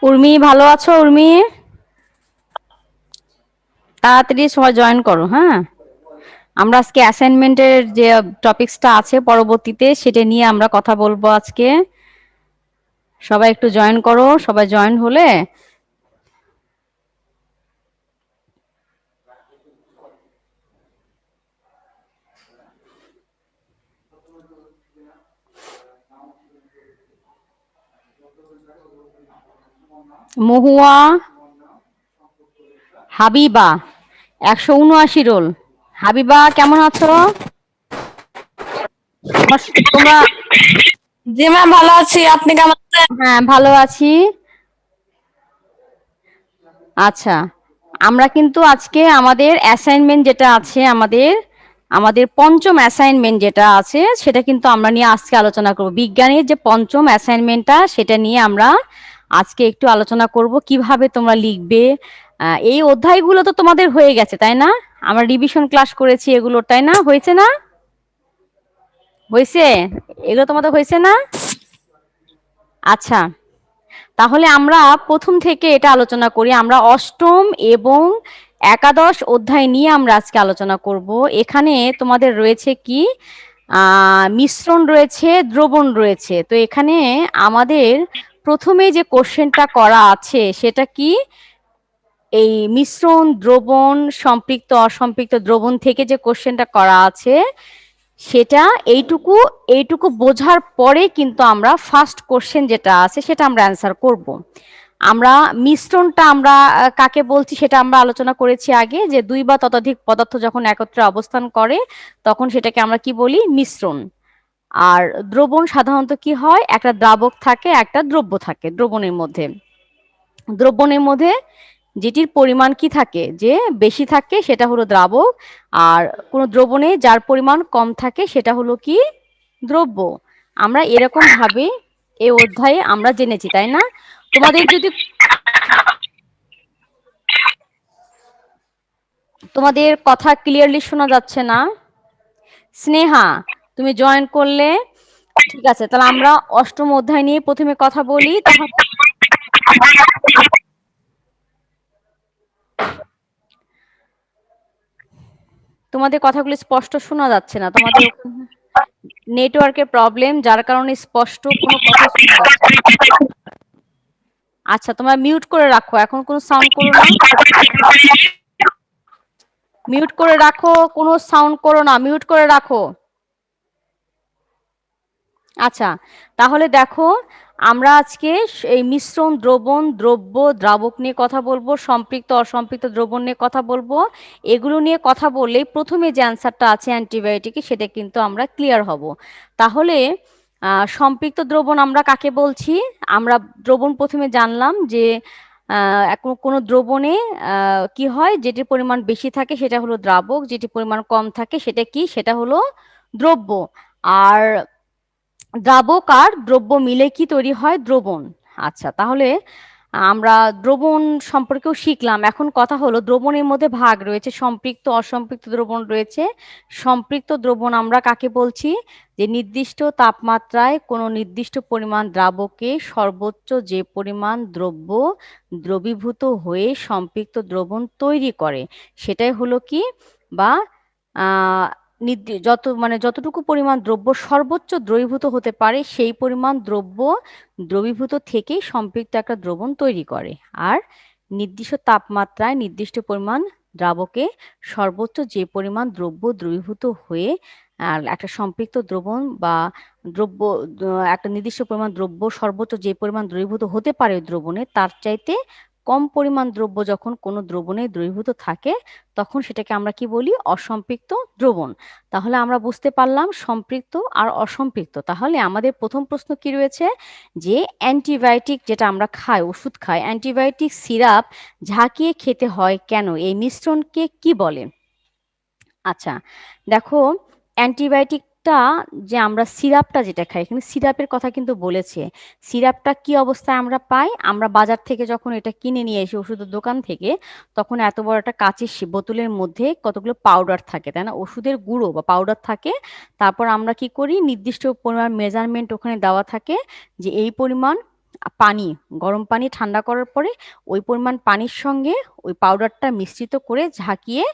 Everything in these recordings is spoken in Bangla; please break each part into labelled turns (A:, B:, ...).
A: উর্মি, ভালো আছো উর্মি? তাড়াতাড়ি সবাই জয়েন করো, হ্যাঁ। আমরা আজকে অ্যাসাইনমেন্টের যে টপিকসটা আছে পরবর্তীতে সেটা নিয়ে আমরা কথা বলবো আজকে। সবাই একটু জয়েন করো, সবাই জয়েন হলে মহুয়া, হাবিবা 179 রোল। হাবিবা কেমন আছো? তোমরা?
B: জি ম্যাম, ভালো আছি। আপনি কেমন আছেন?
A: হ্যাঁ, ভালো আছি। আচ্ছা, আমরা কিন্তু আজকে আমাদের অ্যাসাইনমেন্ট যেটা আছে আমাদের আমাদের পঞ্চম অ্যাসাইনমেন্ট যেটা আছে সেটা কিন্তু আমরা নিয়ে আজকে আলোচনা করব। বিজ্ঞানের যে পঞ্চম অ্যাসাইনমেন্টটা সেটা নিয়ে আমরা আজকে একটু আলোচনা করব কিভাবে তোমরা লিখবে। এই অধ্যায়গুলো তো তোমাদের হয়ে গেছে, তাই না? আমরা রিভিশন ক্লাস করেছি এগুলো, তাই না? হয়েছে না? হয়েছে? এগুলো তোমাদের হয়েছে না? আচ্ছা, তাহলে আমরা প্রথম থেকে এটা আলোচনা করি। আমরা অষ্টম এবং একাদশ অধ্যায় নিয়ে আমরা আজকে আলোচনা করব। এখানে তোমাদের রয়েছে কি, মিশ্রণ রয়েছে, দ্রবণ রয়েছে। তো এখানে আমাদের প্রথমে যে কোশ্চেনটা করা আছে সেটা কি, এই মিশ্রণ, দ্রবণ, সম্পৃক্ত অসম্পৃক্ত দ্রবণ থেকে যে কোশ্চেনটা করা আছে সেটা এইটুকু এইটুকু বোঝার পরে কিন্তু আমরা ফার্স্ট কোশ্চেন যেটা আছে সেটা আমরা অ্যান্সার করব। আমরা মিশ্রণটা আমরা কাকে বলছি সেটা আমরা আলোচনা করেছি আগে, যে দুই বা ততোধিক পদার্থ যখন একত্রে অবস্থান করে তখন সেটাকে আমরা কি বলি, মিশ্রণ। আর দ্রবণ সাধারণত কি হয়, একটা দ্রাবক থাকে, একটা দ্রব্য থাকে। দ্রবণের মধ্যে যেটির পরিমাণ কি থাকে, যে বেশি থাকে সেটা হলো দ্রাবক, আর কোন দ্রবণে যার পরিমাণ কম থাকে সেটা হলো কি, দ্রব্য। আমরা এরকম ভাবে এই অধ্যায়ে আমরা জেনেছি, তাই না? তোমাদের যদি তোমাদের কথা ক্লিয়ারলি শোনা যাচ্ছে না। স্নেহা, তুমি জয়েন করলে? ঠিক আছে, তাহলে আমরা অষ্টম অধ্যায় নিয়ে প্রথমে কথা বলি তাহলে। তোমাদের কথাগুলো স্পষ্ট শোনা যাচ্ছে না, তোমাদের নেটওয়ার্কের প্রবলেম, যার কারণে স্পষ্ট কোনো কথা শোনা যাচ্ছে না। আচ্ছা, তোমরা মিউট করে রাখো, এখন কোনো সাউন্ড করো না। মিউট করে রাখো, কোনো সাউন্ড করো না, মিউট করে রাখো। আচ্ছা, তাহলে দেখো, আমরা আজকে এই মিশ্রণ, দ্রবণ, দ্রব্য, দ্রাবক নিয়ে কথা বলবো, সম্পৃক্ত অসম্পৃক্ত দ্রবণ নিয়ে কথা বলবো। এগুলো নিয়ে কথা বললে প্রথমে যে অ্যান্সারটা আছে অ্যান্টিবায়োটিকে সেটা কিন্তু আমরা ক্লিয়ার হব। তাহলে সম্পৃক্ত দ্রবণ আমরা কাকে বলছি? আমরা দ্রবণ প্রথমে জানলাম যে কোনো দ্রবণে কি হয়, যেটির পরিমাণ বেশি থাকে সেটা হলো দ্রাবক, যেটির পরিমাণ কম থাকে সেটা কি, সেটা হলো দ্রব্য। আর দ্রাবক আর দ্রব্য মিলে কি তৈরি হয়, দ্রবণ। আচ্ছা, তাহলে আমরা দ্রবণ সম্পর্কেও শিখলাম। এখন কথা হলো, দ্রবণের মধ্যে ভাগ রয়েছে, সম্পৃক্ত অসম্পৃক্ত দ্রবণ রয়েছে। সম্পৃক্ত দ্রবণ আমরা কাকে বলছি, যে নির্দিষ্ট তাপমাত্রায় কোনো নির্দিষ্ট পরিমাণ দ্রাবকে সর্বোচ্চ যে পরিমাণ দ্রব্য দ্রবীভূত হয়ে সম্পৃক্ত দ্রবণ তৈরি করে সেটাই হলো কি, বা যতটুকু পরিমাণ দ্রব্য সর্বোচ্চ দ্রবীভূত হতে পারে সেই পরিমাণ দ্রব্য দ্রবীভূত থেকেই সম্পৃক্ত একটা দ্রবণ তৈরি করে। আর নির্দিষ্ট তাপমাত্রায় নির্দিষ্ট পরিমাণ দ্রাবকে সর্বোচ্চ যে পরিমাণ দ্রব্য দ্রবীভূত হয়ে একটা সম্পৃক্ত দ্রবণ বা দ্রব্য, একটা নির্দিষ্ট পরিমাণ দ্রব্য সর্বোচ্চ যে পরিমাণ দ্রবীভূত হতে পারে দ্রবণে, তার চাইতে কম পরিমাণ দ্রব্য যখন কোনো দ্রবণে দ্রবীভূত থাকে তখন সেটাকে আমরা কি বলি, অসম্পৃক্ত দ্রবণ। তাহলে আমরা বুঝতে পারলাম সম্পৃক্ত আর অসম্পৃক্ত। তাহলে আমাদের প্রথম প্রশ্ন কি রয়েছে, যে অ্যান্টিবায়োটিক যেটা আমরা খাই, ওষুধ খাই, অ্যান্টিবায়োটিক সিরাপ ঝাঁকিয়ে খেতে হয় কেন, এই মিশ্রণকে কি বলে? আচ্ছা, দেখো, অ্যান্টিবায়োটিকটা, যে আমরা সিরাপটা যেটা খাই, এখানে সিরাপের কথা কিন্তু বলেছে। সিরাপটা কি অবস্থায় আমরা পাই, আমরা বাজার থেকে যখন এটা কিনে নিয়ে এসি ওষুধের দোকান থেকে, তখন এত বড় একটা কাঁচের বোতলের মধ্যে কতগুলো পাউডার থাকে, তাই না, ওষুধের গুঁড়ো বা পাউডার থাকে। তারপর আমরা কি করি, নির্দিষ্ট পরিমাণ মেজারমেন্ট ওখানে দেওয়া থাকে, যে এই পরিমাণ পানি, গরম পানি ঠান্ডা করার পরে ওই পরিমাণ পানির সঙ্গে ওই পাউডারটা মিশ্রিত করে ঝাঁকিয়ে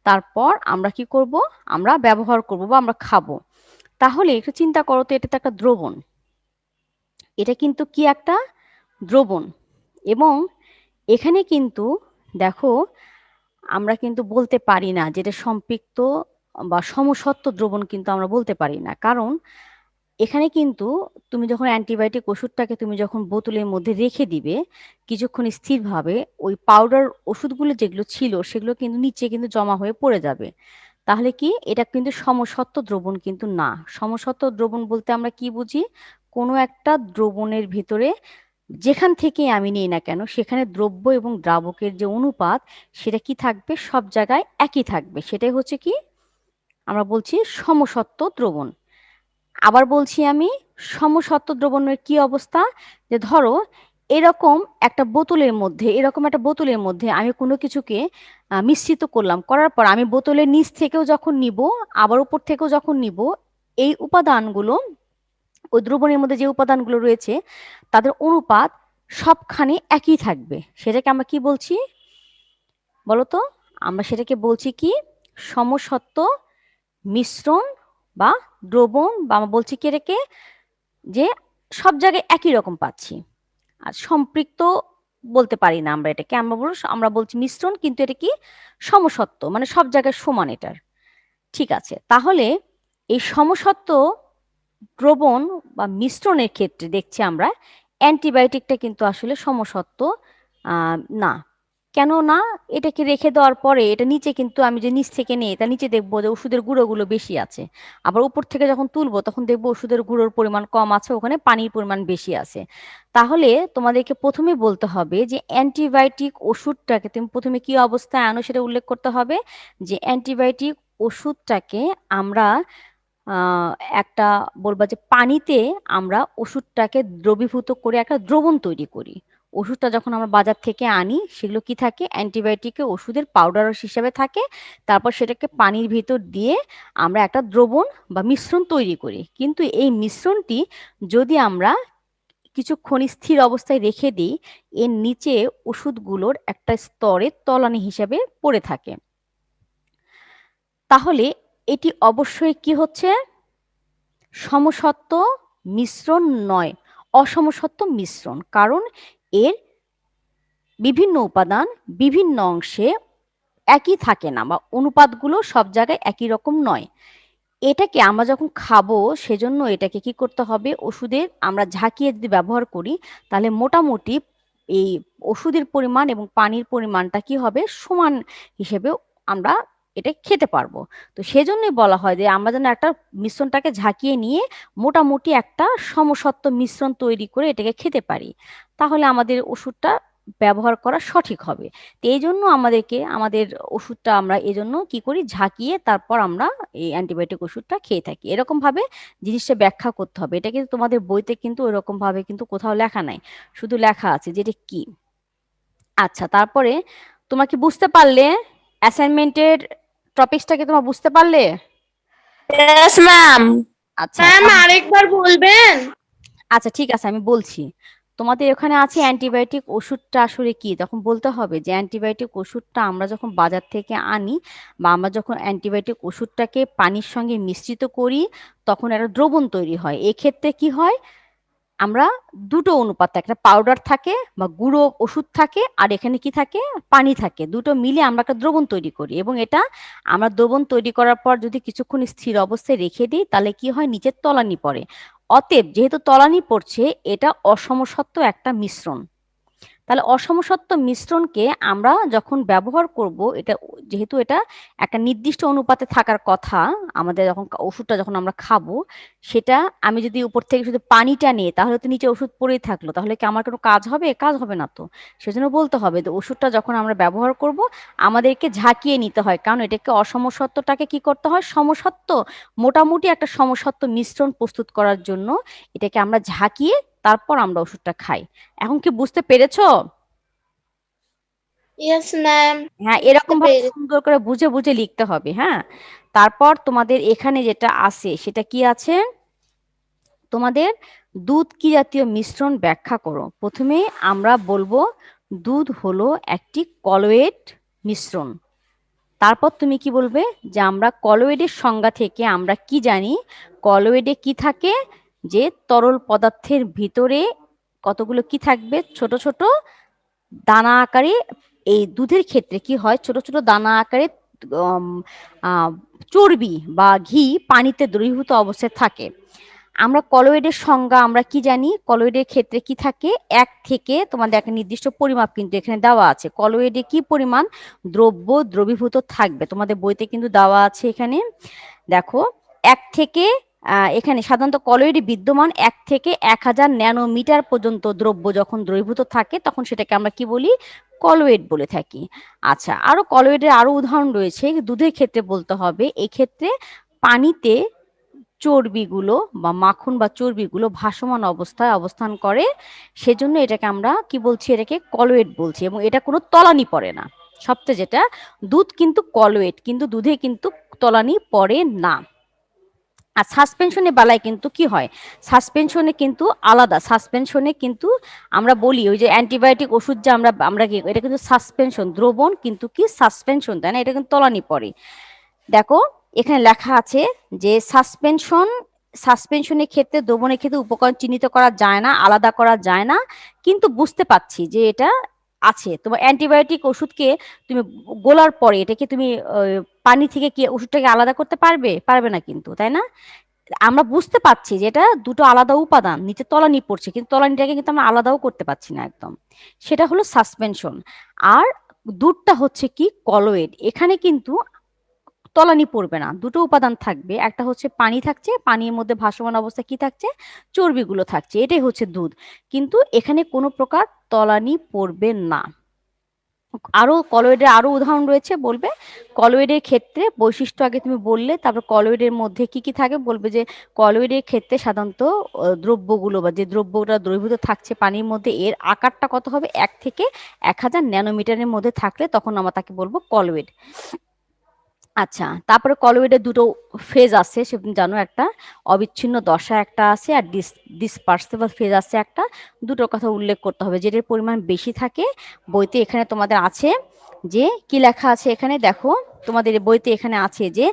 A: তারপর আমরা কি করব, আমরা ব্যবহার করব বা আমরা খাবো। তাহলে একটু চিন্তা করো তো, এটা তো একটা দ্রবণ, এটা কিন্তু কি একটা দ্রবণ। এবং এখানে কিন্তু দেখো আমরা কিন্তু বলতে পারি না যেটা সম্পৃক্ত বা সমসত্ব দ্রবণ, কিন্তু আমরা বলতে পারি না, কারণ এখানে কিন্তু তুমি যখন অ্যান্টিবায়োটিক ওষুধটাকে তুমি যখন বোতলের মধ্যে রেখে দিবে কিছুক্ষণ স্থিরভাবে, ওই পাউডার ওষুধগুলো যেগুলো ছিল সেগুলো কিন্তু নিচে কিন্তু জমা হয়ে পড়ে যাবে। তাহলে কি এটা কিন্তু সমসত্ব দ্রবণ কিন্তু না। সমসত্ব দ্রবণ বলতে আমরা কি বুঝি, কোনো একটা দ্রবণের ভিতরে যেখান থেকে আমি নিই না কেন সেখানে দ্রব্য এবং দ্রাবকের যে অনুপাত সেটা কি থাকবে, সব জায়গায় একই থাকবে, সেটাই হচ্ছে কি আমরা বলছি সমসত্ব দ্রবণ। আবার বলছি আমি, সমসত্ব দ্রবণের কি অবস্থা, যে ধরো এরকম একটা বোতলের মধ্যে, এরকম একটা বোতলের মধ্যে আমি কোনো কিছুকে মিশ্রিত করলাম, করার পর আমি বোতলের নিচ থেকেও যখন নিব আবার উপর থেকেও যখন নিব, এই উপাদানগুলো, ওই দ্রবণের মধ্যে যে উপাদানগুলো রয়েছে তাদের অনুপাত সবখানে একই থাকবে, সেটাকে আমরা কি বলছি বলতো, আমরা সেটাকে বলছি কি সমসত্ব মিশ্রণ বা দ্রবণ, বা আমরা বলছি কি এটাকে যে সব জায়গায় একই রকম পাচ্ছি। আর সম্পৃক্ত বলতে পারি না আমরা এটাকে, আমরা বলবো, আমরা বলছি মিশ্রণ, কিন্তু এটা কি সমসত্ব, মানে সব জায়গায় সমান এটার। ঠিক আছে, তাহলে এই সমসত্ব দ্রবণ বা মিশ্রণের ক্ষেত্রে দেখছি আমরা অ্যান্টিবায়োটিকটা কিন্তু আসলে সমসত্ব না। কেন না, এটাকে রেখে দেওয়ার পরে এটা নিচে কিন্তু আমি যে নিচ থেকে নিই এটা নিচে দেখবো যে ওষুধের গুঁড়োগুলো বেশি আছে, আবার উপর থেকে যখন তুলবো তখন দেখবো ওষুধের গুঁড়োর পরিমাণ কম আছে, ওখানে পানির পরিমাণ বেশি আছে। তাহলে তোমাদেরকে প্রথমে বলতে হবে যে অ্যান্টিবায়োটিক ওষুধটাকে তুমি প্রথমে কি অবস্থায় আনো সেটা উল্লেখ করতে হবে, যে অ্যান্টিবায়োটিক ওষুধটাকে আমরা আহ, একটা বলবা যে পানিতে আমরা ওষুধটাকে দ্রবীভূত করে একটা দ্রবণ তৈরি করি। ওষুধটা যখন আমরা বাজার থেকে আনি সেগুলো কি থাকে, অ্যান্টিবায়োটিকে ওষুধের পাউডার হিসেবে থাকে, তারপর সেটাকে পানির ভিতর দিয়ে আমরা একটা দ্রবণ বা মিশ্রণ তৈরি করি। কিন্তু এই মিশ্রণটি যদি আমরা কিছুক্ষণ স্থির অবস্থায় রেখে দিই, এর নিচে ওষুধগুলোর একটা স্তরে তলানি হিসেবে পড়ে থাকে। তাহলে এটি অবশ্যই কি হচ্ছে, সমসত্ব মিশ্রণ নয়, অসমসত্ব মিশ্রণ, কারণ এর বিভিন্ন উপাদান বিভিন্ন অংশে একই থাকে না, বা অনুপাতগুলো সব জায়গায় একই রকম নয়। এটাকে আমরা যখন খাবো সেজন্য এটাকে কি করতে হবে, ওষুধের আমরা ঝাঁকিয়ে যদি ব্যবহার করি তাহলে মোটামুটি এই ওষুধের পরিমাণ এবং পানির পরিমাণটা কি হবে, সমান হিসেবে আমরা এটা খেতে পারবো। তো সেজন্যই বলা হয় যে আমরা যেন একটা মিশ্রণটাকে ঝাঁকিয়ে নিয়ে মোটামুটি একটা সমসত্ব মিশ্রণ তৈরি করে এটাকে খেতে পারি, তাহলে আমাদের ওষুধটা ব্যবহার করা সঠিক হবে। তো এই জন্য আমাদেরকে আমাদের ওষুধটা আমরা এজন্য কি করি, ঝাঁকিয়ে তারপর আমরা এই অ্যান্টিবায়োটিক ওষুধটা খেয়ে থাকি। এরকম ভাবে জিনিসটা ব্যাখ্যা করতে হবে, এটা কিন্তু তোমাদের বইতে কিন্তু ওইরকম ভাবে কিন্তু কোথাও লেখা নাই, শুধু লেখা আছে যেটা কি। আচ্ছা, তারপরে তোমরা কি বুঝতে পারলে অ্যাসাইনমেন্টের টপিকসটাকে তোমরা বুঝতে পারলে?
B: Yes ma'am.
A: আচ্ছা
C: ম্যাম আরেকবার বলবেন?
A: আচ্ছা ঠিক আছে, আমি বলছি। তোমাদের ওখানে আছে অ্যান্টিবায়োটিক ওষুধটা আসলে কি, তখন বলতে হবে যে অ্যান্টিবায়োটিক ওষুধটা আমরা যখন বাজার থেকে আনি বা আমরা যখন অ্যান্টিবায়োটিক ওষুধটাকে পানির সঙ্গে মিশ্রিত করি তখন একটা দ্রবণ তৈরি হয়। এক্ষেত্রে কি হয়, আমরা দুটো অনুপাত থাকে, একটা পাউডার থাকে বা গুঁড়ো ওষুধ থাকে, আর এখানে কি থাকে, পানি থাকে, দুটো মিলে আমরা একটা দ্রবণ তৈরি করি। এবং এটা আমরা দ্রবণ তৈরি করার পর যদি কিছুক্ষণ স্থির অবস্থায় রেখে দিই তাহলে কি হয়, নিচের তলানি পড়ে। অতএব যেহেতু তলানি পড়ছে, এটা অসমসত্ব একটা মিশ্রণ। তাহলে অসমসত্ব মিশ্রণকে আমরা যখন ব্যবহার করব, এটা যেহেতু এটা একটা নির্দিষ্ট অনুপাতে থাকার কথা, আমাদের যখন ওষুধটা যখন আমরা খাবো সেটা, আমি যদি উপর থেকে শুধু পানিটা নিই তাহলে তো নিচে ওষুধ পড়েই থাকলো, তাহলে কি আমার কোনো কাজ হবে, কাজ হবে না তো। সেজন্য বলতে হবে যে ওষুধটা যখন আমরা ব্যবহার করব আমাদেরকে ঝাঁকিয়ে নিতে হয়, কারণ এটাকে অসমসত্বটাকে কি করতে হয়, সমসত্ব, মোটামুটি একটা সমসত্ব মিশ্রণ প্রস্তুত করার জন্য এটাকে আমরা ঝাঁকিয়ে তারপর আমরা ওষুধটা খাই। এখন কি বুঝতে পেরেছো?
C: ইয়েস ম্যাম,
A: হ্যাঁ,
C: বুঝতে
A: এরকম ভাবে
C: পেরেছি।
A: সুন্দর করে বুঝে বুঝে লিখতে হবে। হ্যাঁ, তারপর তোমাদের এখানে যেটা আছে সেটা কি আছে, তোমাদের দুধ কি জাতীয় মিশ্রণ ব্যাখ্যা করো। প্রথমে আমরা বলবো দুধ হলো একটি কলয়েড মিশ্রণ। তারপর তুমি কি বলবে যে আমরা কলয়েডের সংজ্ঞা থেকে আমরা কি জানি, কলয়েডে কি থাকে, যে তরল পদার্থের ভিতরে কতগুলো কি থাকবে, ছোট ছোট দানা আকারে। এই দুধের ক্ষেত্রে কি হয়, ছোট ছোট দানা আকারে উম, চর্বি বা ঘি পানিতে দ্রবীভূত অবস্থায় থাকে। আমরা কলয়েডের সংজ্ঞা আমরা কি জানি, কলয়েডের ক্ষেত্রে কি থাকে, এক থেকে তোমাদের একটা নির্দিষ্ট পরিমাপ কিন্তু এখানে দেওয়া আছে, কলয়েডে কি পরিমাণ দ্রব্য দ্রবীভূত থাকবে তোমাদের বইতে কিন্তু দেওয়া আছে এখানে। দেখো, এক থেকে এখানে সাধারণত কলয়েডে বিদ্যমান 1 থেকে 1000 ন্যানোমিটার পর্যন্ত দ্রব্য যখন দ্রবীভূত থাকে তখন সেটাকে আমরা কি বলি, কলয়েড বলে থাকি। আচ্ছা, আরো কলয়েডের আরো উদাহরণ রয়েছে দুধের ক্ষেত্রে বলতে হবে। এই ক্ষেত্রে পানিতে চর্বিগুলো বা মাখন বা চর্বিগুলো ভাসমান অবস্থায় অবস্থান করে, সেজন্য এটাকে আমরা কি বলছি, এটাকে কলয়েড বলছি, এবং এটা কোনো তলানি পড়ে না। সবচেয়ে যেটা, দুধ কিন্তু কলয়েড, কিন্তু দুধে কিন্তু তলানি পড়ে না। আর সাসপেনশনের বেলায় কিন্তু কি হয়, সাসপেনশনে কিন্তু আলাদা, সাসপেনশনে কিন্তু আমরা বলি ওই যে অ্যান্টিবায়োটিক ওষুধ যে আমরা আমরা কি, এটা কিন্তু সাসপেনশন, দ্রবণ কিন্তু কি সাসপেনশন, তাই না, এটা কিন্তু তলানি পড়ে। দেখো, এখানে লেখা আছে যে সাসপেনশনের ক্ষেত্রে দ্রবণের ক্ষেত্রে উপকরণ চিহ্নিত করা যায় না, আলাদা করা যায় না, কিন্তু বুঝতে পাচ্ছি যে এটা আছে। তোমার অ্যান্টিবায়োটিক ওষুধকে তুমি গোলার পরে এটাকে তুমি পানি থেকে কি ওষুধটাকে আলাদা করতে পারবে, পারবে না কিন্তু, তাই না। আমরা বুঝতে পাচ্ছি যে এটা দুটো আলাদা উপাদান, নিচে তলানি পড়ছে, কিন্তু তলানিটাকে কিন্তু আমরা আলাদাও করতে পারছি না একদম। সেটা হলো সাসপেনশন। আর দুধটা হচ্ছে কি কলয়েড, এখানে কিন্তু তলানি পড়বে না, দুটো উপাদান থাকবে, একটা হচ্ছে পানি থাকছে, পানির মধ্যে ভাসমান অবস্থায় কি থাকছে, চর্বিগুলো থাকছে, এটাই হচ্ছে দুধ, কিন্তু এখানে কোনো প্রকার তলানি পড়বে না। আরো কলয়েডের আরো উদাহরণ রয়েছে, বলবে কলয়েডের ক্ষেত্রে বৈশিষ্ট্য আগে তুমি বললে, তারপর কলয়েডের মধ্যে কি কি থাকে বলবে, যে কলয়েডের ক্ষেত্রে সাধারণত দ্রব্যগুলো বা যে দ্রব্যটা দ্রবীভূত থাকছে পানির মধ্যে এর আকারটা কত হবে, 1 থেকে 1000 ন্যানোমিটারের মধ্যে থাকলে তখন আমরা তাকে বলবো কলয়েড। আচ্ছা, তারপরে কলয়েডের দুটো ফেজ আছে, সে তুমি জানো, একটা অবিচ্ছিন্ন দশা একটা আছে, আর ডিসপার্সিবল ফেজ আছে একটা। দুটোর কথা উল্লেখ করতে হবে, যেটার পরিমাণ বেশি থাকে। বইতে এখানে তোমাদের আছে যে কি লেখা আছে, এখানে দেখো, তোমাদের বইতে এখানে আছে যে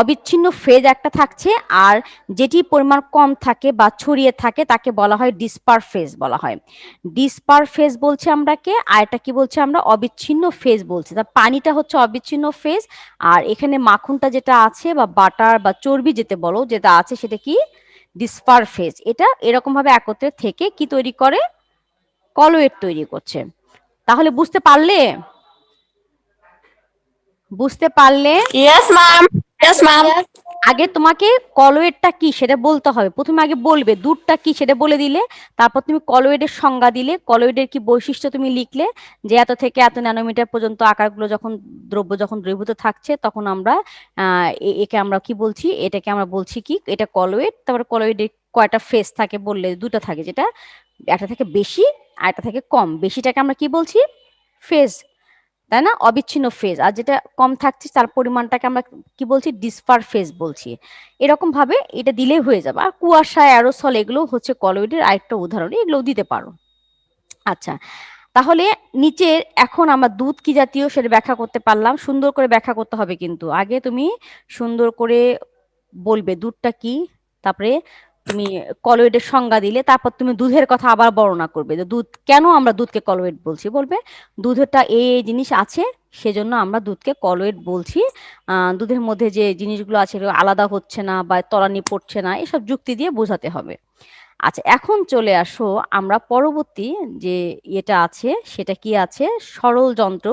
A: অবিচ্ছিন্ন ফেজ একটা থাকছে, আর যেটি পরিমাণ কম থাকে বা ছড়িয়ে থাকে তাকে বলা হয় ডিসপার ফেজ বলা হয়। ডিসপার ফেজ বলছি আমরা কে, আর এটা কি বলছি আমরা, অবিচ্ছিন্ন ফেজ বলছি। তা পানিটা হচ্ছে অবিচ্ছিন্ন ফেজ, আর এখানে মাখনটা যেটা আছে বা বাটার বা চর্বি যেতে বলো যেটা আছে সেটা কি, ডিসপার ফেজ। এটা এরকম ভাবে একত্রে থেকে কি তৈরি করে, কলয়েড তৈরি করছে। তাহলে বুঝতে পারলে, বুঝতে পারলে
B: Yes, ma'am. Yes, ma'am.
C: Yes.
A: আগে তোমাকে কলয়েডটা কি সেটা বলতে হবে, প্রথমে আগে বলবে দুধটা কি সেটা বলে দিলে, তারপর তুমি কলয়েডের সংজ্ঞা দিলে, কলয়েডের কি বৈশিষ্ট্য তুমি লিখলে, যে এত থেকে এত ন্যানোমিটার পর্যন্ত আকারগুলো যখন দ্রব্য যখন দ্রবীভূত থাকছে তখন আমরা একে আমরা কি বলছি, এটাকে আমরা বলছি কি, এটা কলয়েড। তারপরে কলয়েডের কয়টা ফেজ থাকে বললে, দুটো থাকে, যেটা একটা থেকে বেশি আর একটা থেকে কম, বেশিটাকে আমরা কি বলছি, ফেজ, তাই না, অবিচ্ছিন্ন ফেজ। আর যেটা কম থাকছে তার পরিমাণটাকে আমরা কি বলছি, ডিসপার ফেজ বলছি। এরকম ভাবে এটা দিলেই হয়ে যাবে। আর কুয়াশা, অ্যারোসল এগুলো হচ্ছে কলয়েডের আরেকটা উদাহরণ, এগুলো দিতে পারো। আচ্ছা, তাহলে নিচের এখন আমরা দুধ কি জাতীয় সেটা ব্যাখ্যা করতে পারলাম, সুন্দর করে ব্যাখ্যা করতে হবে কিন্তু আগে তুমি সুন্দর করে বলবে দুধটা কি, তারপরে তুমি কলয়েডের সংজ্ঞা দিলে, তারপর তুমি দুধের কথা আবার বর্ণনা করবে যে দুধ কেন আমরা দুধকে কলয়েড বলছি, বলবে দুধেরটা এই জিনিস আছে সেজন্য আমরা দুধকে কলয়েড বলছি। দুধের মধ্যে যে জিনিসগুলো আছে এগুলো আলাদা হচ্ছে না বা তলানি পড়ছে না, এসব যুক্তি দিয়ে বোঝাতে হবে। আচ্ছা, এখন চলে আসো আমরা পরবর্তী যে এটা আছে সেটা কি আছে, সরল যন্ত্র।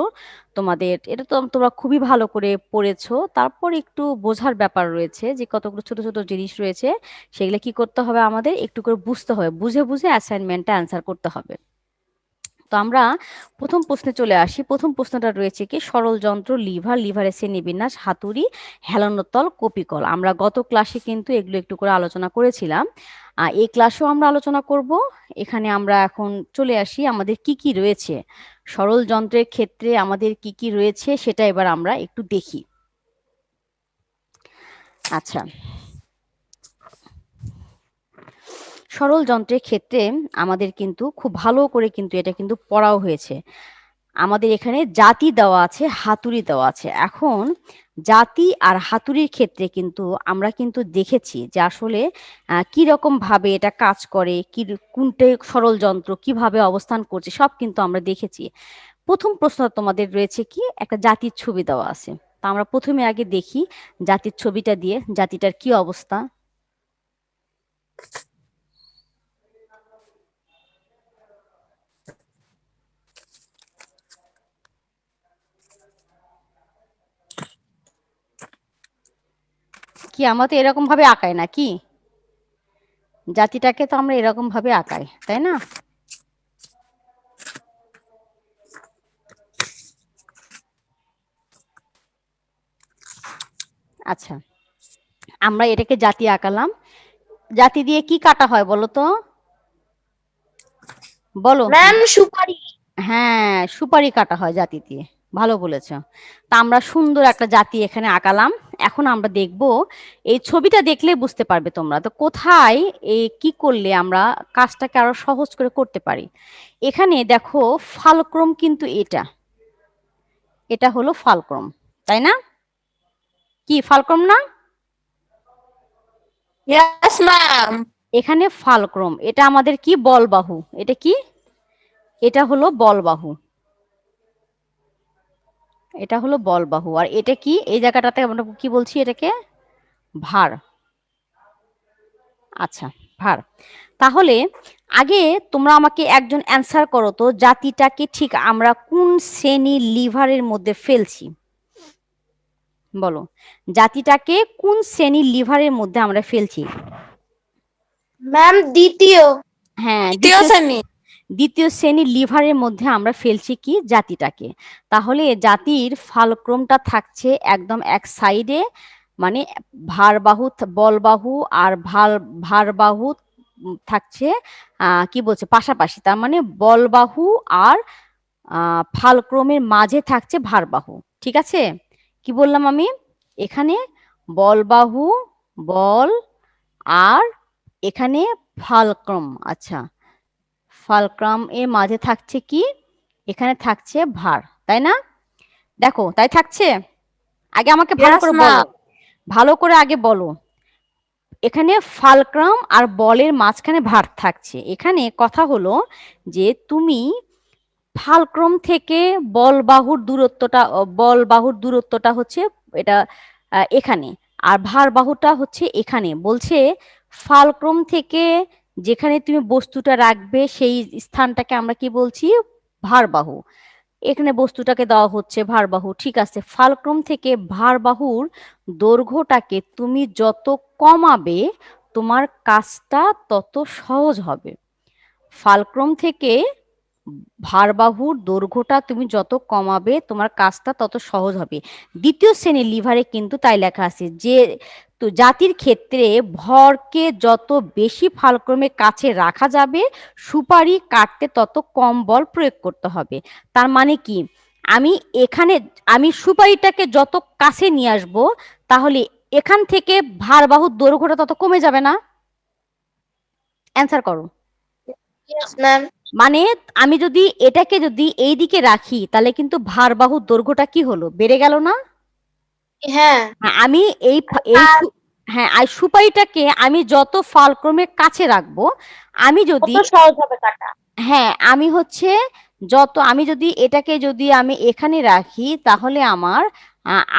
A: তোমাদের এটা তো তোমরা খুবই ভালো করে পড়েছো, তারপর একটু বোঝার ব্যাপার রয়েছে যে কতগুলো ছোট ছোট জিনিস রয়েছে, সেগুলো কি করতে হবে, আমাদের একটু করে বুঝতে হবে, বুঝে বুঝে অ্যাসাইনমেন্টটা অ্যান্সার করতে হবে। তো আমরা প্রথম প্রশ্নে চলে আসি। প্রথম প্রশ্নটা রয়েছে কি, সরল যন্ত্র, লিভার, লিভারের শ্রেণীবিন্যাস, হাতুড়ি, হেলানো তল, কপিকল। আমরা গত ক্লাসে কিন্তু এগুলো একটু করে আলোচনা করেছিলাম, এই ক্লাসেও আমরা আলোচনা করব। এখানে আমরা এখন চলে আসি আমাদের কি কি রয়েছে, সরল যন্ত্রের ক্ষেত্রে আমাদের কি কি রয়েছে সেটা এবার আমরা একটু দেখি। আচ্ছা, সরল যন্ত্রের ক্ষেত্রে আমাদের কিন্তু খুব ভালো করে কিন্তু এটা কিন্তু পড়াও হয়েছে। আমাদের এখানে জাতি দেওয়া আছে, হাতুড়ি দেওয়া আছে। এখন জাতি আর হাতুড়ির ক্ষেত্রে কিন্তু আমরা কিন্তু দেখেছি যে আসলে কিরকমভাবে এটা কাজ করে, কোনটা সরল যন্ত্র কিভাবে অবস্থান করছে সব কিন্তু আমরা দেখেছি। প্রথম প্রশ্ন তোমাদের রয়েছে কি একটা জাতির ছবি দেওয়া আছে। তা আমরা প্রথমে আগে দেখি জাতির ছবিটা দিয়ে জাতিটার কি অবস্থা। কি আমরা তো এরকম ভাবে আঁকাই নাকি? জাতিটাকে তো আমরা এরকম ভাবে আঁকাই, তাই না? আচ্ছা, আমরা এটাকে জাতি আঁকালাম। জাতি দিয়ে কি কাটা হয় বলো তো? বলো।
C: ম্যাম সুপারি।
A: হ্যাঁ, সুপারি কাটা হয় জাতি দিয়ে। ভালো বলেছো। তা আমরা সুন্দর একটা জাতি এখানে আঁকালাম। এখন আমরা দেখব, এই ছবিটা দেখলেই বুঝতে পারবে তোমরা তো কোথায় কি করলে আমরা কাজটাকে আরো সহজ করে করতে পারি। এখানে দেখো ফালক্রম কিন্তু এটা হলো ফালক্রম, তাই না? কি ফালক্রম না?
B: Yes, ma'am.
A: এখানে ফালক্রম, এটা আমাদের কি বলবাহু, এটা কি? এটা হলো বলবাহু, এটা হলো বলবাহু। আর এটা কি এই জায়গাটাতে আমরা কি বলছি এটাকে? ভার। আচ্ছা, ভার। তাহলে আগে তোমরা আমাকে একজন অ্যান্সার করো তো জাতিটাকে ঠিক আমরা কোন শ্রেণীর লিভারের মধ্যে ফেলছি? বলো, জাতিটাকে কোন শ্রেণীর লিভারের মধ্যে আমরা ফেলছি?
C: ম্যাম দ্বিতীয়।
A: হ্যাঁ,
B: দ্বিতীয় শ্রেণী।
A: দ্বিতীয় শ্রেণীর লিভারের মধ্যে আমরা ফেলছি কি জাতিটাকে। তাহলে জাতির ফালক্রমটা থাকছে একদম এক সাইডে, মানে ভারবাহু বলবাহু আর ভারবাহু থাকছে কি বলছে পাশাপাশি, তার মানে বলবাহু আর ফালক্রমের মাঝে থাকছে ভারবাহু। ঠিক আছে, কি বললাম আমি? এখানে বলবাহু, বল, আর এখানে ফালক্রম। আচ্ছা, ফালক্রাম এর মাঝে থাকছে কি? এখানে থাকছে ভার, তাই না? দেখো তাই থাকছে। আগে আমাকে ভালো
B: Yes,
A: করে বলো,
B: ma'am.
A: ভালো করে আগে বলো। এখানে ফালক্রাম আর বলের মাঝখানে ভার থাকছে। এখানে কথা হলো যে তুমি ফালক্রম থেকে বলবাহুর দূরত্বটা হচ্ছে এটা এখানে, আর ভারবাহুটা হচ্ছে এখানে। বলছে ফালক্রম থেকে যেখানে তুমি বস্তুটা রাখবে সেই স্থানটাকে আমরা কি বলছি? ভারবাহু। এখানে বস্তুটাকে দেওয়া হচ্ছে ভারবাহু, ঠিক আছে। ফালক্রম থেকে ভারবাহুর দৈর্ঘ্যটাকে তুমি যত কমাবে তোমার কাজটা তত সহজ হবে। ফালক্রম থেকে ভারবাহুর দৈর্ঘ্যটা তুমি যত কমাবে তোমার কাজটা তত সহজ হবে। দ্বিতীয় শ্রেণীর লিভারে কিন্তু তাই লেখা আছে যে তো জাতির ক্ষেত্রে ভরকে যত বেশি ফালক্রমের কাছে রাখা যাবে সুপারি কাটতে তত কম বল প্রয়োগ করতে হবে। তার মানে কি, আমি এখানে আমি সুপারিটাকে যত কাছে নিয়ে আসব তাহলে এখান থেকে ভারবাহুর দৈর্ঘ্যটা তত কমে যাবে না? অ্যান্সার করো।
C: Yes ma'am.
A: মানে আমি যদি এটাকে যদি এই দিকে রাখি তাহলে কিন্তু ভারবাহুর দৈর্ঘ্যটা কি হলো, বেড়ে গেল না?
C: হ্যাঁ।
A: আমি এই হ্যাঁ, আর সুপারিটাকে আমি যত ফালক্রমের কাছে রাখবো, আমি যদি
C: কত সহজ হবে কাটা।
A: হ্যাঁ আমি হচ্ছে আমি যদি এটাকে যদি আমি এখানে রাখি তাহলে আমার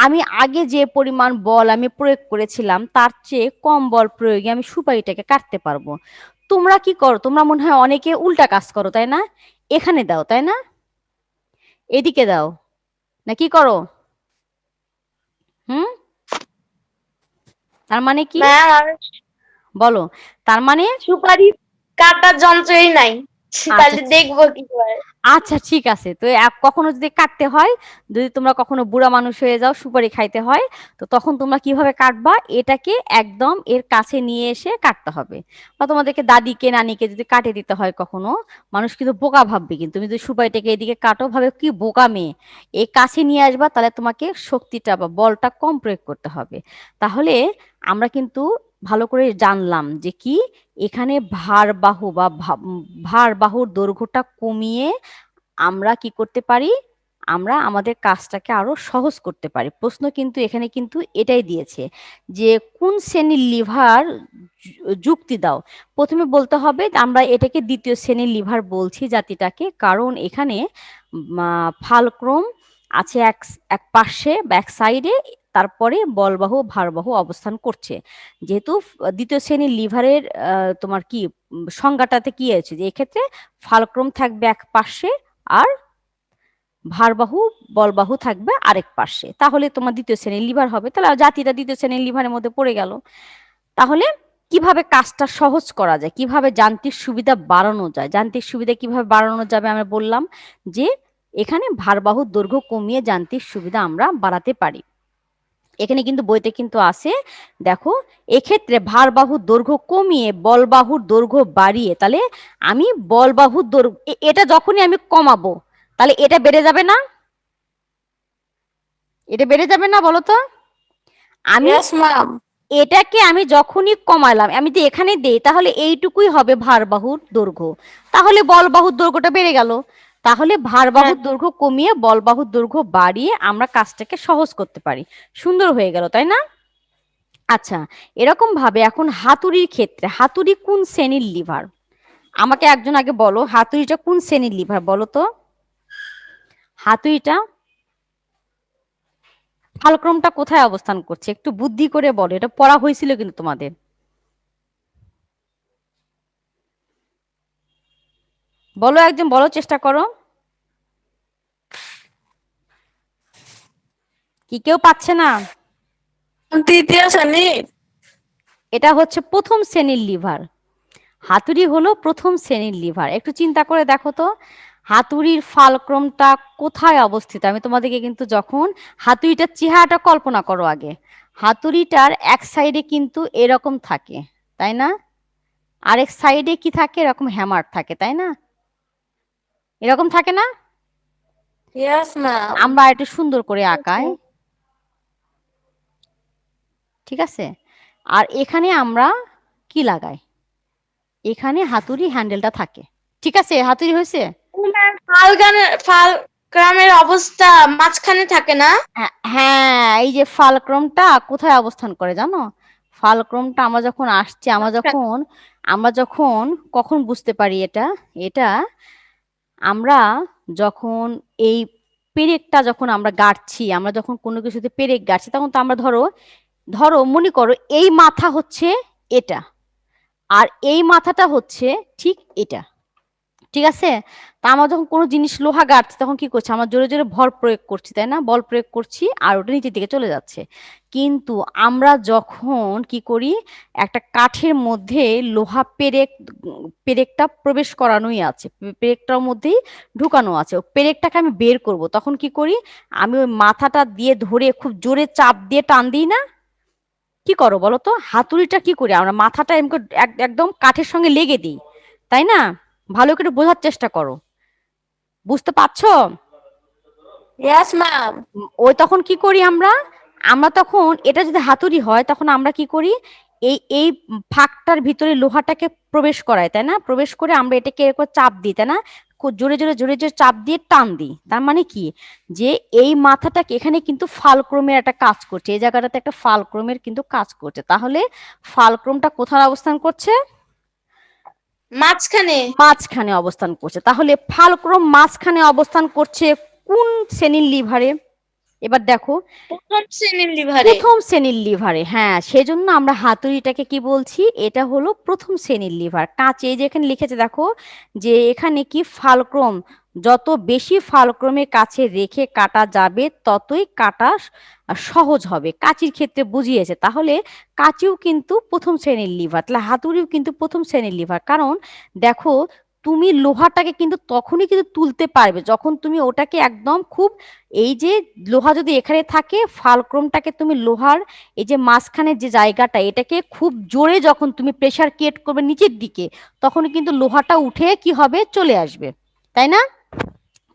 A: আমি আগে যে পরিমাণ বল আমি প্রয়োগ করেছিলাম তার চেয়ে কম বল প্রয়োগে আমি সুপারিটাকে কাটতে পারবো। তোমরা কি করো? তোমরা মনে হয় অনেকে উল্টা কাজ করো, তাই না? এখানে দাও, তাই না? এদিকে দাও, না কি করো? হুম, তার মানে কি?
C: ম্যাম
A: বলো। তার মানে
C: সুপারি কাটার যন্ত্রই নাই,
A: আচ্ছা,
C: তাহলে দেখবো কি করে।
A: আচ্ছা ঠিক আছে। তো কখনো যদি কাটতে হয়, যদি তোমরা কখনো বুড়া মানুষ হয়ে যাও সুপারি খাইতে হয়, তো তখন তোমরা কিভাবে কাটবা? এটাকে একদম এর কাছে নিয়ে এসে কাটতে হবে। বা তোমাদেরকে দাদিকে নানিকে যদি কাটে দিতে হয় কখনো, মানুষ কিন্তু বোকা ভাববে, কিন্তু তুমি যদি সুপারিটাকে এদিকে কাটো ভাবে কি বোকা মেয়ে, এই কাছে নিয়ে আসবা তাহলে তোমাকে শক্তিটা বা বলটা কম প্রয়োগ করতে হবে। তাহলে আমরা কিন্তু ভালো করে জানলাম যে কি এখানে ভারবাহু বা ভারবাহুর দৈর্ঘ্যটা কমিয়ে আমরা কি করতে পারি, আমরা আমাদের কাজটাকে আরো সহজ করতে পারি। প্রশ্ন কিন্তু এখানে কিন্তু এটাই দিয়েছে যে কোন শ্রেণীর লিভার যুক্তি দাও। প্রথমে বলতে হবে আমরা এটাকে দ্বিতীয় শ্রেণীর লিভার বলছি জাতিটাকে, কারণ এখানে ফালক্রম আছে এক এক পাশে বা এক সাইডে, তারপরে বলবাহু ভারবাহু অবস্থান করছে। যেহেতু দ্বিতীয় শ্রেণীর লিভারের তোমার কি সংজ্ঞাটাতে কি আছে যে এক্ষেত্রে ফালক্রম থাকবে এক পাশে আর ভারবাহু বলবাহু থাকবে আরেক পাশে, তাহলে তোমার দ্বিতীয় শ্রেণীর লিভার হবে। তাহলে জাতিটা দ্বিতীয় শ্রেণীর লিভারের মধ্যে পড়ে গেল। তাহলে কিভাবে কাজটা সহজ করা যায়, কিভাবে যান্ত্রিক সুবিধা বাড়ানো যায়, যান্ত্রিক সুবিধা কিভাবে বাড়ানো যাবে আমরা বললাম যে এখানে ভারবাহুর দৈর্ঘ্য কমিয়ে যান্ত্রিক সুবিধা আমরা বাড়াতে পারি। এখানে কিন্তু বইতে কিন্তু আছে, দেখো এক্ষেত্রে ভারবাহুর দৈর্ঘ্য কমিয়ে বলবাহুর দৈর্ঘ্য বাড়িয়ে, তাহলে আমি বলবাহুর দৈর্ঘ্য এটা যখনই আমি কমাবো তাহলে এটা বেড়ে যাবে না, এটা বেড়ে যাবে না বলো তো? আমি
B: Yes, ma'am.
A: এটাকে আমি যখনই কমালাম, আমি যদি এখানে দেই তাহলে এইটুকুই হবে ভারবাহুর দৈর্ঘ্য, তাহলে বলবাহুর দৈর্ঘ্যটা বেড়ে গেল। তাহলে ভারবাহুর দৈর্ঘ্য কমিয়ে বলবাহুর দৈর্ঘ্য বাড়িয়ে আমরা কাজটাকে সহজ করতে পারি। সুন্দর হয়ে গেল, তাই না? আচ্ছা, এরকম ভাবে এখন হাতুড়ির ক্ষেত্রে, হাতুড়ি কোন শ্রেণীর লিভার? আমাকে একজন আগে বলো হাতুড়িটা কোন শ্রেণীর লিভার বলো তো। হাতুড়িটা ফালক্রমটা কোথায় অবস্থান করছে, একটু বুদ্ধি করে বলো, এটা পড়া হয়েছিল কিন্তু তোমাদের। বলো, একজন বলো, চেষ্টা করো। কি কেউ পাচ্ছে না?
B: তৃতীয় শ্রেণী।
A: এটা হচ্ছে প্রথম শ্রেণীর লিভার। হাতুড়ি হলো প্রথম শ্রেণীর লিভার। একটু চিন্তা করে দেখো তো হাতুড়ির ফালক্রমটা কোথায় অবস্থিত। আমি তোমাদেরকে কিন্তু যখন হাতুড়িটার চেহারাটা কল্পনা করো আগে, হাতুড়িটার এক সাইডে কিন্তু এরকম থাকে, তাই না? আরেক সাইডে কি থাকে, এরকম হ্যামার থাকে, তাই না? এরকম থাকে না?
B: Yes, ma'am.
A: আমরা একটু সুন্দর করে আঁকাই, ঠিক আছে? আর এখানে আমরা কি লাগাই, এখানে হাতুড়ি হ্যান্ডেলটা থাকে, ঠিক আছে? হাতুড়ি হয়েছে।
C: ফালক্রামের অবস্থা মাঝখানে থাকে না?
A: হ্যাঁ, এই যে ফালক্রমটা কোথায় অবস্থান করে জানো? ফালক্রমটা আমরা যখন আসছি, আমরা যখন কখন বুঝতে পারি এটা, এটা আমরা যখন এই পেরেকটা যখন আমরা গাড়ছি, আমরা যখন কোনো কিছুতে পেরেক গাড়ছি, তখন তো আমরা ধরো ধরো মনে করো এই মাথা হচ্ছে এটা, আর এই মাথাটা হচ্ছে ঠিক এটা, ঠিক আছে? তা আমরা যখন কোনো জিনিস লোহা গাড়ছি তখন কি করছি, আমরা জোরে জোরে ভর প্রয়োগ করছি, তাই না? বল প্রয়োগ করছি আর ওটা নিচের দিকে চলে যাচ্ছে। কিন্তু আমরা যখন কি করি, একটা কাঠের মধ্যে লোহা পেরেকটা প্রবেশ করানোই আছে, পেরেকটার মধ্যেই ঢুকানো আছে, ও পেরেকটাকে আমি বের করব, তখন কি করি, আমি ওই মাথাটা দিয়ে ধরে খুব জোরে চাপ দিয়ে টান দিই না? কি করো বলো তো? হাতুড়িটা কি করি আমরা, মাথাটা একদম কাঠের সঙ্গে লেগে দিই, তাই না? ভালো করে বোঝার চেষ্টা করো, বুঝতে পারছো?
B: Yes, ma'am.
A: ওই তখন কি করি আমরা, আমরা তখন এটা যদি হাতুড়ি হয় তখন আমরা কি করি, এই এই ফাঁকটার ভিতরে লোহাটাকে প্রবেশ করাই, তাই না? প্রবেশ করে আমরা এটাকে এরকম চাপ দিই, তাই না? খুব জোরে জোরে জোরে জোরে চাপ দিয়ে টান দিই। তার মানে কি, যে এই মাথাটাকে এখানে কিন্তু ফালক্রমের একটা কাজ করছে, এই জায়গাটাতে একটা ফালক্রমের কিন্তু কাজ করছে। তাহলে ফালক্রমটা কোথায় অবস্থান করছে?
C: মাঝখানে।
A: মাঝখানে অবস্থান করছে। তাহলে ফালক্রম মাঝখানে অবস্থান করছে কোন শ্রেণীর লিভারে? এবার দেখো,
C: প্রথম শ্রেণীর লিভারে।
A: প্রথম শ্রেণীর লিভারে, হ্যাঁ, সেজন্য আমরা হাতুড়িটাকে কি বলছি, এটা হলো প্রথম শ্রেণীর লিভার। কাঁচে যে এখানে লিখেছে দেখো, যে এখানে কি ফালক্রম, যত বেশি ফালক্রমের কাছে রেখে কাটা যাবে ততই কাটা সহজ হবে, কাঁচির ক্ষেত্রে বুঝিয়েছে। তাহলে কাঁচিও কিন্তু প্রথম শ্রেণীর লিভার, তাহলে হাতুড়িও কিন্তু প্রথম শ্রেণীর লিভার। কারণ দেখো, তুমি লোহাটাকে কিন্তু তখনই কিন্তু তুলতে পারবে যখন তুমি ওটাকে একদম খুব, এই যে লোহা যদি এখানে থাকে, ফালক্রমটাকে তুমি লোহার এই যে মাঝখানের যে জায়গাটা, এটাকে খুব জোরে যখন তুমি প্রেসার ক্রিয়েট করবে নিচের দিকে, তখন কিন্তু লোহাটা উঠে কি হবে, চলে আসবে, তাই না?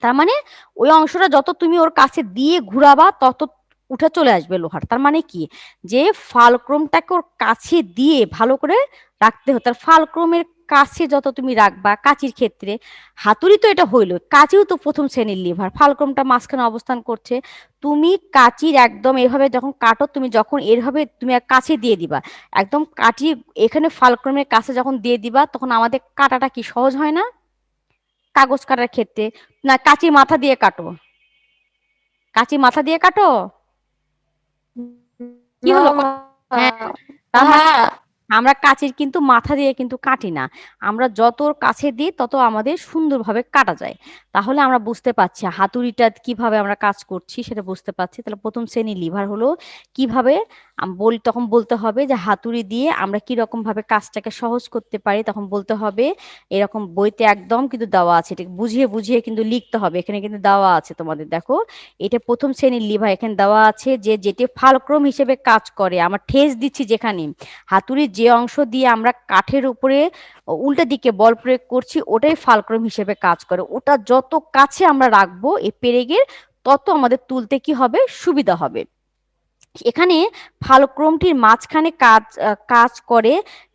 A: তার মানে ওই অংশটা যত তুমি ওর কাছে দিয়ে ঘুরাবা তত উঠে চলে আসবে লোহার। তার মানে কি, যে ফালক্রমটাকে ওর কাছে দিয়ে ভালো করে রাখতে হতো। আর ফালক্রমের কাছে যত তুমি রাখবা, কাঁচির ক্ষেত্রে হাতুড়ি তো এটা হইলো, কাঁচিও তো প্রথম শ্রেণীর লিভার, ফালক্রমটা মাঝখানে অবস্থান করছে। তুমি কাঁচির একদম এভাবে যখন কাটো, তুমি যখন এভাবে তুমি কাছে দিয়ে দিবা, একদম কাঁচি এখানে ফালক্রমের কাছে যখন দিয়ে দিবা, তখন আমাদের কাটাটা কি সহজ হয় না? কাগজ কাটার ক্ষেত্রে না কাঁচি মাথা দিয়ে কাটো, কাঁচি মাথা দিয়ে কাটো, কি
B: No,
A: হলো? হ্যাঁ,
B: ma'am.
A: তার মানে
B: হ্যাঁ।
A: আমরা কাঁচির কিন্তু মাথা দিয়ে কিন্তু কাটি না, আমরা যত ওর কাছে দিই তত আমাদের সুন্দরভাবে কাটা যায়। তাহলে আমরা বুঝতে পারছি হাতুড়িটা কিভাবে আমরা কাজ করছি, সেটা বুঝতে পারছি। তাহলে প্রথম শ্রেণীর লিভার হলো কিভাবে তখন বলতে হবে যে হাতুড়ি দিয়ে আমরা কি রকম ভাবে কাজটাকে সহজ করতে পারি, তখন বলতে হবে এরকম বইতে একদম কিন্তু দেওয়া আছে, এটা বুঝিয়ে বুঝিয়ে কিন্তু লিখতে হবে, এখানে কিন্তু দেওয়া আছে তোমাদের, দেখো এটা প্রথম শ্রেণীর লিভার, এখানে দেওয়া আছে যে যেটি ফালক্রম হিসেবে কাজ করে। আমরা ঠেস দিচ্ছি যেখানে, হাতুড়ির যে অংশ দিয়ে আমরা কাঠের উপরে উল্টো দিকে বল প্রয়োগ করছি, ওটাই ফালক্রম হিসেবে কাজ করে। ওটা যত কাছে আমরা রাখবো এই পেরেকের, তত আমাদের তুলতে কি হবে, সুবিধা হবে। এখানে ফালক্রমটির মাঝখানে কাজ করে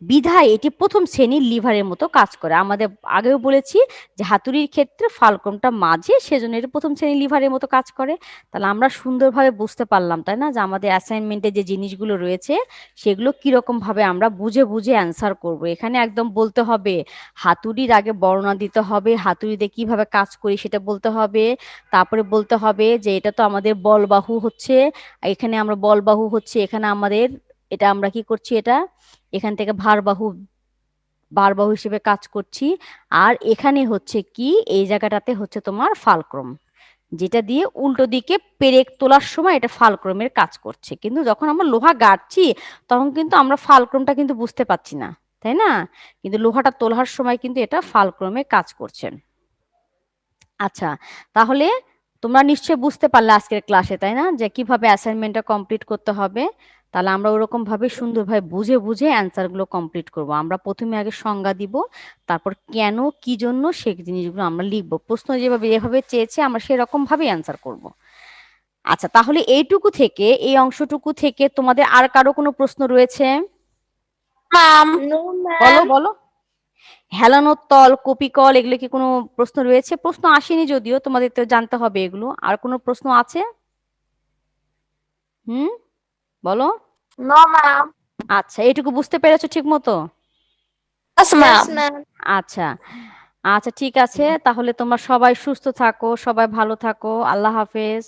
A: বিধায় এটি প্রথম শ্রেণীর লিভারের মতো কাজ করে। আমাদের আগেও বলেছি যে হাতুড়ির ক্ষেত্রে ফালক্রমটা মাঝে, সেজন্য এটা প্রথম শ্রেণীর লিভারের মতো কাজ করে। তাহলে আমরা সুন্দরভাবে বুঝতে পারলাম, তাই না, যে আমাদের অ্যাসাইনমেন্টে যে জিনিসগুলো রয়েছে সেগুলো কিরকম ভাবে আমরা বুঝে বুঝে অ্যান্সার করব। এখানে একদম বলতে হবে, হাতুড়ির আগে বর্ণনা দিতে হবে, হাতুড়িতে কিভাবে কাজ করি সেটা বলতে হবে। তারপরে বলতে হবে যে এটা তো আমাদের বলবাহু হচ্ছে, এখানে আমরা বলবাহু হচ্ছে, এখানে আমাদের এটা আমরা কি করছি, এটা এখান থেকে ভারবাহু হিসেবে কাজ করছি। আর এখানে হচ্ছে কি, এই জায়গাটাতে হচ্ছে তোমার ফালক্রম, যেটা দিয়ে উল্টো দিকে পেরেক তোলার সময় এটা ফালক্রমের কাজ করছে। কিন্তু যখন আমরা লোহা গাড়ছি তখন কিন্তু আমরা ফালক্রমটা কিন্তু বুঝতে পারছি না, তাই না? কিন্তু লোহাটা তোলার সময় কিন্তু এটা ফালক্রমে কাজ করছে। আচ্ছা, তাহলে তোমরা নিশ্চয়ই বুঝতে পারলে আজকের ক্লাসে, তাই না, যে কিভাবে অ্যাসাইনমেন্টটা কমপ্লিট করতে হবে। তাহলে আমরা ওরকম ভাবে সুন্দরভাবে বুঝে বুঝে অ্যান্সার গুলো কমপ্লিট করব। আমরা প্রথমে আগে সংজ্ঞা দিব, তারপর কেন কি জন্য সেই জিনিসগুলো আমরা লিখবো, প্রশ্ন যেভাবে যেভাবে চেয়েছে আমরা সেরকম ভাবে অ্যান্সার করব। আচ্ছা, তাহলে এইটুকু থেকে, এই অংশটুকু থেকে তোমাদের আর কারো কোনো প্রশ্ন রয়েছে?
B: ম্যাম।
C: নো
A: বলো
C: ম্যাম।
A: বলো। হেলানোর তল, কপিকল, এগুলো কি কোনো প্রশ্ন রয়েছে? প্রশ্ন আসেনি যদিও, তোমাদের তো জানতে হবে এগুলো। আর কোনো প্রশ্ন আছে? হুম, বলো।
B: No ma'am.
A: আচ্ছা, এটুকু বুঝতে পেরেছো ঠিক মতো?
B: Yes
C: yes
B: ma'am.
C: ম্যাম।
A: আচ্ছা, আচ্ছা ঠিক আছে, তাহলে তোমরা সবাই সুস্থ থাকো, সবাই ভালো থাকো, আল্লাহ হাফেজ।